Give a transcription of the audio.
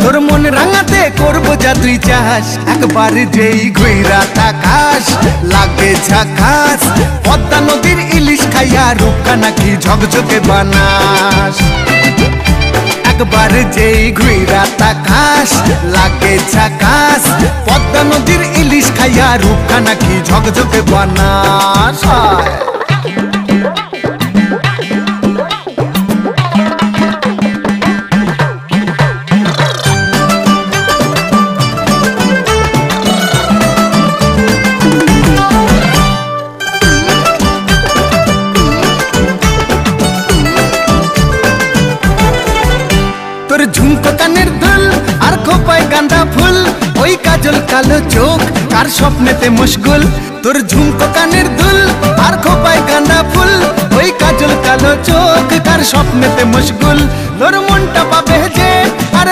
তোর মন রাঙাতে করবো যা তুই চাস, একবার যেই ঘুইরা তাকাস লাগে ঝাকাস। পদ্মা নদীর ইলিশ খাইয়া রূপকা নাকি ঝকঝকে বানাস। একবার যেই ঘুইরা তাকাস লাগে ঝাকাস। পদ্মা নদীর ইলিশ খাইয়া রূপকা নাকি ঝকঝকে বানাস। তোর ঝুমকো কানের দুল আর খোপায় গাঁদা ফুল, ওই কাজল কালো চোখ কার স্বপ্নেতে মশগুল। তোর ঝুমকো কানের দুল আর খোপায় গাঁদা ফুল, ওই কাজল কালো চোখ কার স্বপ্নেতে মশগুল। তোর মনটা পাবে যে আর